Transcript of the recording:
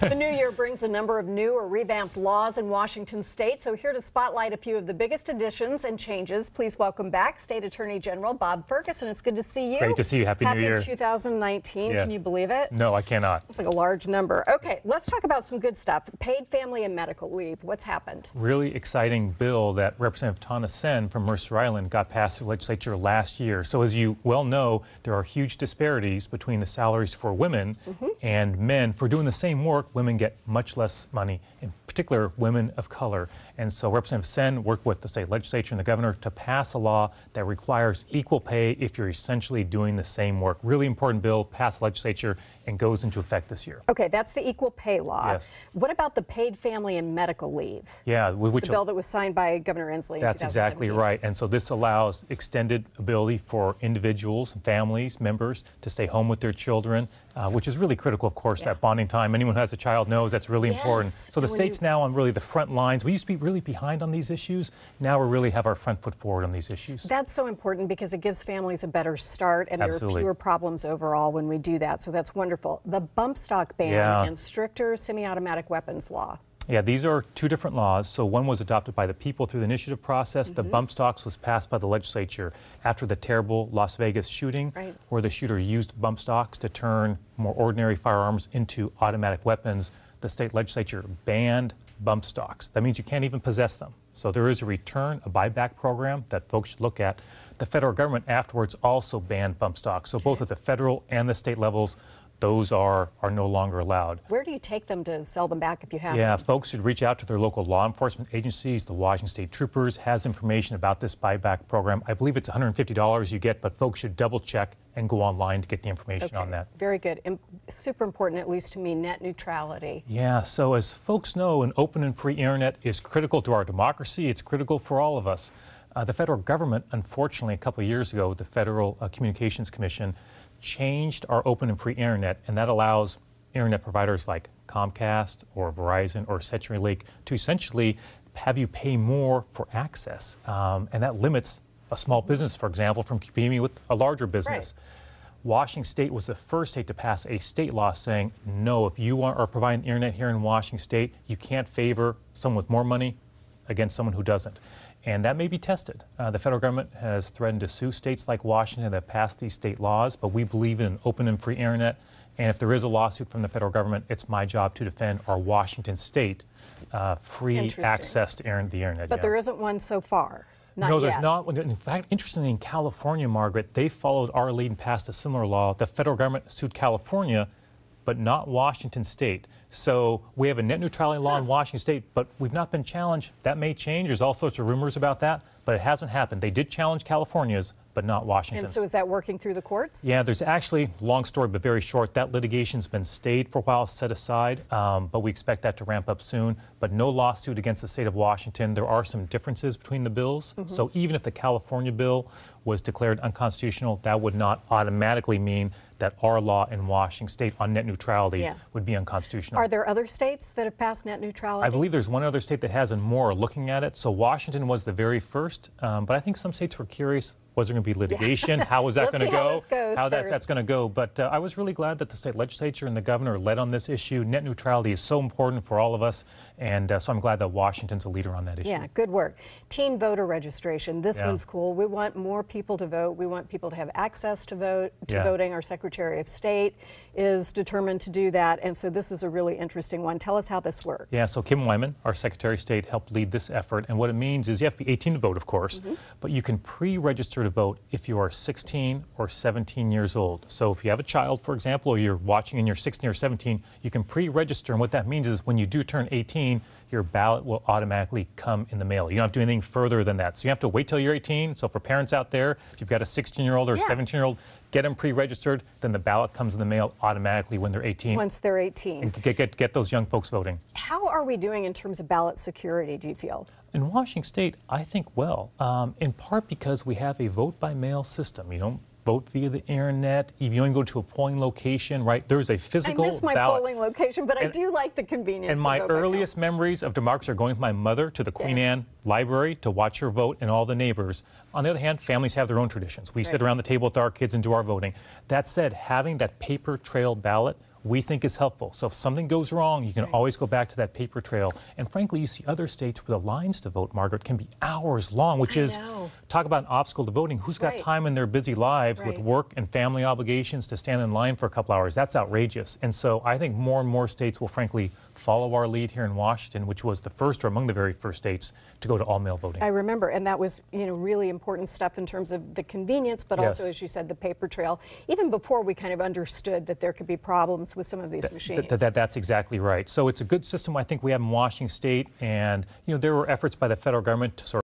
The new year brings a number of new or revamped laws in Washington state. So here to spotlight a few of the biggest additions and changes, please welcome back State Attorney General Bob Ferguson. It's good to see you. Great to see you. Happy New Year. Happy 2019. Yes. Can you believe it? No, I cannot. It's like a large number. Okay, let's talk about some good stuff. Paid family and medical leave. What's happened? Really exciting bill that Representative Tana Sen from Mercer Island got passed the legislature last year. So as you well know, there are huge disparities between the salaries for women and men. For doing the same work, women get much less money, in particular women of color. And so Representative Sen worked with the state legislature and the governor to pass a law that requires equal pay if you're essentially doing the same work. Really important bill, passed the legislature and goes into effect this year. Okay, that's the equal pay law. Yes. What about the paid family and medical leave? Yeah, the bill that was signed by Governor Inslee in 2017. That's exactly right. And so this allows extended ability for individuals, families, members to stay home with their children, which is really critical, of course, that bonding time. Anyone who has a child knows that's really important. So the state's now on really the front lines. We used to be really behind on these issues. Now we really have our front foot forward on these issues. That's so important because it gives families a better start, and there are fewer problems overall when we do that. So that's wonderful. The bump stock ban and stricter semi-automatic weapons law. Yeah, these are two different laws. So one was adopted by the people through the initiative process. The bump stocks was passed by the legislature after the terrible Las Vegas shooting, where the shooter used bump stocks to turn more ordinary firearms into automatic weapons. The state legislature banned bump stocks. That means you can't even possess them. So there is a return, a buyback program that folks should look at. The federal government afterwards also banned bump stocks. So both at the federal and the state levels, those are no longer allowed. Where do you take them to sell them back if you have them? Folks should reach out to their local law enforcement agencies. The Washington State Troopers has information about this buyback program. I believe it's $150 you get, but folks should double check and go online to get the information on that. Very good. And super important, at least to me, net neutrality. Yeah, so as folks know, an open and free internet is critical to our democracy. It's critical for all of us. The federal government, unfortunately, a couple of years ago, the Federal Communications Commission changed our open and free internet, and that allows internet providers like Comcast or Verizon or CenturyLink to essentially have you pay more for access. And that limits a small business, for example, from competing with a larger business. Washington State was the first state to pass a state law saying, no, if you are providing the internet here in Washington State, you can't favor someone with more money against someone who doesn't. And that may be tested. The federal government has threatened to sue states like Washington that have passed these state laws, but we believe in an open and free internet. And if there is a lawsuit from the federal government, it's my job to defend our Washington State free access to the internet. But there isn't one so far. No, there's not. In fact, interestingly, in California, Margaret, they followed our lead and passed a similar law. The federal government sued California, but not Washington State. So we have a net neutrality law in Washington State, but we've not been challenged. That may change. There's all sorts of rumors about that, but it hasn't happened. They did challenge California's, but not Washington's. And so is that working through the courts? Yeah, there's actually, long story but very short, that litigation's been stayed for a while, set aside, but we expect that to ramp up soon. But no lawsuit against the state of Washington. There are some differences between the bills. So even if the California bill was declared unconstitutional, that would not automatically mean that our law in Washington State on net neutrality would be unconstitutional. Are there other states that have passed net neutrality? I believe there's one other state that has, and more are looking at it. So Washington was the very first, but I think some states were curious. Was there going to be litigation? How was that going to go? How that's going to go. But I was really glad that the state legislature and the governor led on this issue. Net neutrality is so important for all of us, and so I'm glad that Washington's a leader on that issue. Yeah, good work. Teen voter registration. This one's cool. We want more people to vote. We want people to have access to voting. Our Secretary of State is determined to do that, and so this is a really interesting one. Tell us how this works. Yeah, so Kim Wyman, our Secretary of State, helped lead this effort, and what it means is you have to be 18 to vote, of course, but you can pre-register to vote if you are 16 or 17 years old. So if you have a child, for example, or you're watching and you're 16 or 17, you can pre-register, and what that means is when you do turn 18, your ballot will automatically come in the mail. You don't have to do anything further than that. So you have to wait till you're 18. So for parents out there, if you've got a 16-year-old or a 17-year-old, get them pre-registered, then the ballot comes in the mail automatically when they're 18. Once they're 18. And get those young folks voting. How are we doing in terms of ballot security, do you feel? In Washington State, I think well, in part because we have a vote-by-mail system. You don't vote via the internet. If you only go to a polling location, right? There's a physical ballot. I miss my polling location, but I do like the convenience. And my earliest memories of democracy are going with my mother to the Queen Anne library to watch your vote and all the neighbors. On the other hand, families have their own traditions. We sit around the table with our kids and do our voting. That said, having that paper trail ballot we think is helpful. So if something goes wrong, you can always go back to that paper trail. And frankly, you see other states where the lines to vote, Margaret, can be hours long, which is, talk about an obstacle to voting. Who's got time in their busy lives with work and family obligations to stand in line for a couple hours? That's outrageous. And so I think more and more states will frankly follow our lead here in Washington, which was the first or among the very first states to go to all-mail voting. I remember, and that was, you know, really important stuff in terms of the convenience, but also, as you said, the paper trail, even before we kind of understood that there could be problems with some of these machines. That's exactly right. So it's a good system I think we have in Washington State, and, you know, there were efforts by the federal government to sort